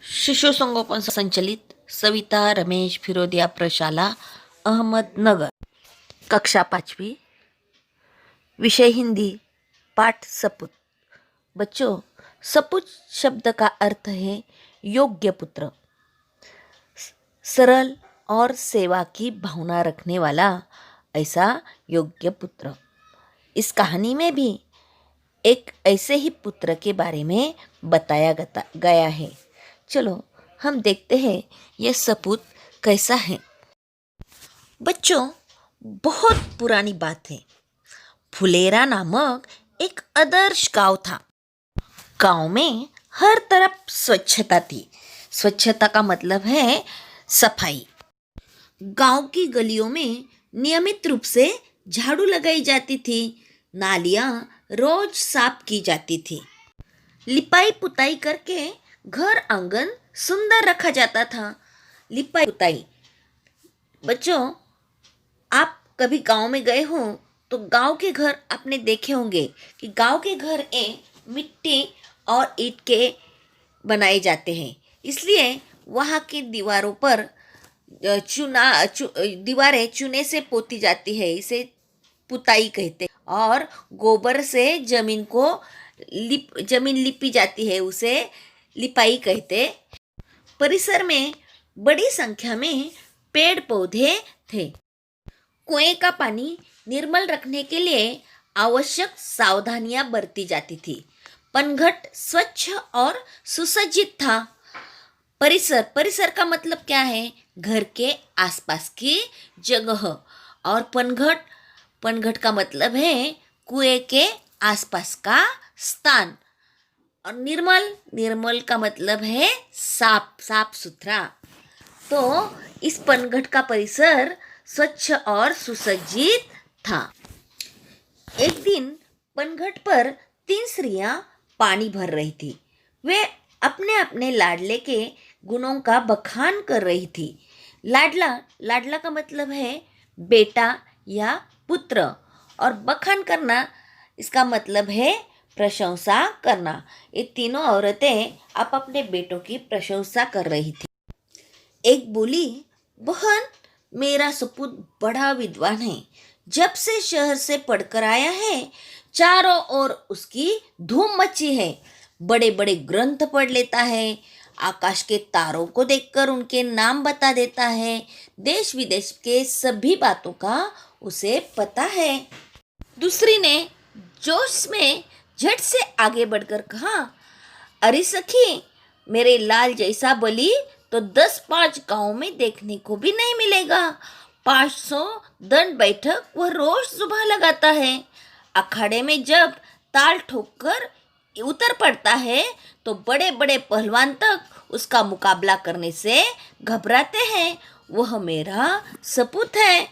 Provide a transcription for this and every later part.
शिशु संगोपन संचलित सविता रमेश फिरोदिया प्रशाला अहमदनगर। कक्षा 5वीं, विषय हिंदी, पाठ सपूत। बच्चों, सपूत शब्द का अर्थ है योग्य पुत्र, सरल और सेवा की भावना रखने वाला, ऐसा योग्य पुत्र। इस कहानी में भी एक ऐसे ही पुत्र के बारे में बताया गया है। चलो हम देखते हैं यह सपूत कैसा है। बच्चों, बहुत पुरानी बात है। फुलेरा नामक एक आदर्श गांव था। गांव में हर तरफ स्वच्छता थी। स्वच्छता का मतलब है सफाई। गांव की गलियों में नियमित रूप से झाड़ू लगाई जाती थी। नालियां रोज साफ की जाती थी। लिपाई पुताई करके घर आंगन सुंदर रखा जाता था। लिपाई पुताई। बच्चों, आप कभी गांव में गए हो तो गांव के घर आपने देखे होंगे कि गांव के घर मिट्टी और ईंट के बनाए जाते हैं। इसलिए वहाँ की दीवारों पर दीवारें चूने से पोती जाती है। इसे पुताई कहते हैं। और गोबर से जमीन लिपी जाती है, उसे लिपाई कहते। परिसर में बड़ी संख्या में पेड़ पौधे थे। कुएं का पानी निर्मल रखने के लिए आवश्यक सावधानियां बरती जाती थी। पनघट स्वच्छ और सुसज्जित था। परिसर का मतलब क्या है? घर के आसपास की जगह। और पनघट का मतलब है कुएं के आसपास का स्थान। और निर्मल का मतलब है साफ सुथरा। तो इस पनघट का परिसर स्वच्छ और सुसज्जित था। एक दिन पनघट पर 3 स्त्रियां पानी भर रही थी। वे अपने अपने लाडले के गुणों का बखान कर रही थी। लाडला का मतलब है बेटा या पुत्र, और बखान करना इसका मतलब है प्रशंसा करना। ये तीनों औरतें अपने बेटों की प्रशंसा कर रही थी। एक बोली, बहन, मेरा सपूत बड़ा विद्वान है। जब से शहर से पढ़कर आया है, चारों ओर उसकी धूम मची है। बड़े बड़े ग्रंथ पढ़ लेता है। आकाश के तारों को देखकर उनके नाम बता देता है। देश विदेश के सभी बातों का उसे पता है। दूसरी ने जोश में झट से आगे बढ़कर कहा, अरे सखी, मेरे लाल जैसा बलि तो 10-5 गांव में देखने को भी नहीं मिलेगा। 500 दंड बैठक वह रोज सुबह लगाता है। अखाड़े में जब ताल ठोककर उतर पड़ता है तो बड़े बड़े पहलवान तक उसका मुकाबला करने से घबराते हैं। वह मेरा सपूत है।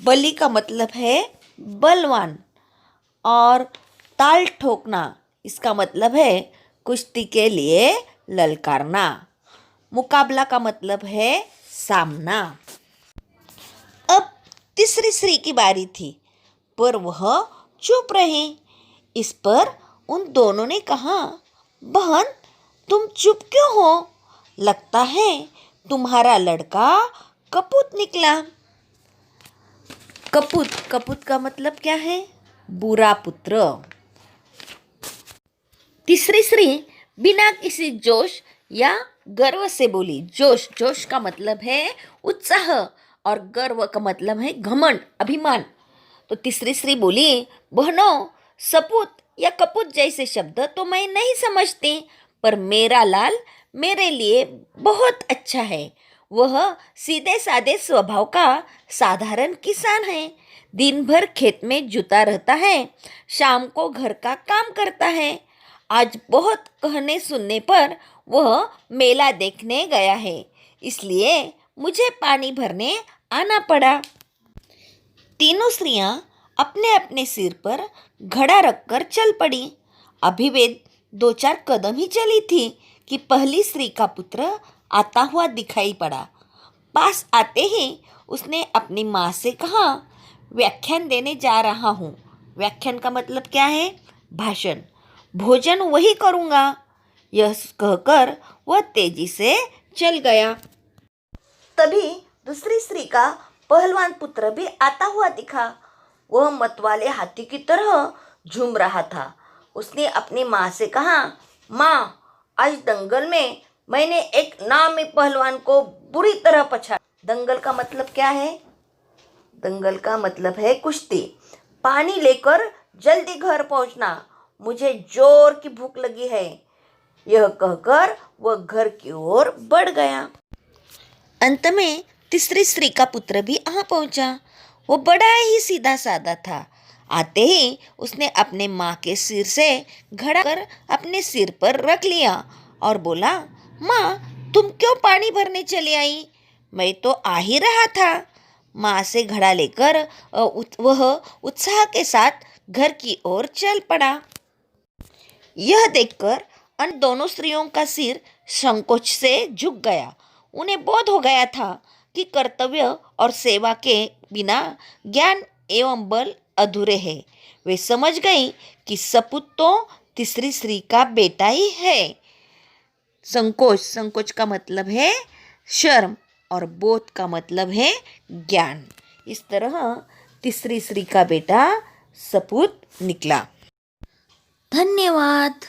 बलि का मतलब है बलवान, और ताल ठोकना इसका मतलब है कुश्ती के लिए ललकारना। मुकाबला का मतलब है सामना। अब तीसरी स्त्री की बारी थी, पर वह चुप रही। इस पर उन दोनों ने कहा, बहन, तुम चुप क्यों हो? लगता है तुम्हारा लड़का कपूत निकला। कपूत का मतलब क्या है? बुरा पुत्र। तीसरी स्त्री बिना किसी जोश या गर्व से बोली। जोश का मतलब है उत्साह, और गर्व का मतलब है घमंड, अभिमान। तो तीसरी स्त्री बोली, बहनों, सपूत या कपूत जैसे शब्द तो मैं नहीं समझती, पर मेरा लाल मेरे लिए बहुत अच्छा है। वह सीधे साधे स्वभाव का साधारण किसान है। दिन भर खेत में जुता रहता है, शाम को घर का काम करता है। आज बहुत कहने सुनने पर वह मेला देखने गया है, इसलिए मुझे पानी भरने आना पड़ा। तीनों स्त्रियां अपने अपने सिर पर घड़ा रखकर चल पड़ी। अभी वे 2-4 कदम ही चली थी कि पहली स्त्री का पुत्र आता हुआ दिखाई पड़ा। पास आते ही उसने अपनी माँ से कहा, व्याख्यान देने जा रहा हूँ। व्याख्यान का मतलब क्या है? भाषण। भोजन वही करूँगा। यह कहकर वह तेजी से चल गया। तभी दूसरी स्त्री का पहलवान पुत्र भी आता हुआ दिखा। वह मतवाले हाथी की तरह झूम रहा था। उसने अपनी माँ से कहा, माँ, आज दंगल में मैंने एक नामी पहलवान को बुरी तरह पछाड़ा। दंगल का मतलब क्या है? दंगल का मतलब है कुश्ती। पानी लेकर जल्दी घर पहुंचना, मुझे जोर की भूख लगी है। यह कहकर वह घर की ओर बढ़ गया। अंत में तीसरी स्त्री का पुत्र भी आ पहुंचा। वो बड़ा ही सीधा साधा था। आते ही उसने अपने माँ के सिर से घड़ा कर अपने सिर पर रख लिया और बोला, माँ, तुम क्यों पानी भरने चली आई? मैं तो आ ही रहा था। माँ से घड़ा लेकर वह उत्साह के साथ घर की ओर चल पड़ा। यह देखकर अन्य दोनों स्त्रियों का सिर संकोच से झुक गया। उन्हें बोध हो गया था कि कर्तव्य और सेवा के बिना ज्ञान एवं बल अधूरे हैं। वे समझ गई कि सपूत तो तीसरी स्त्री का बेटा ही है। संकोच का मतलब है शर्म और बोध का मतलब है ज्ञान। इस तरह तीसरी स्त्री का बेटा सपूत निकला। धन्यवाद।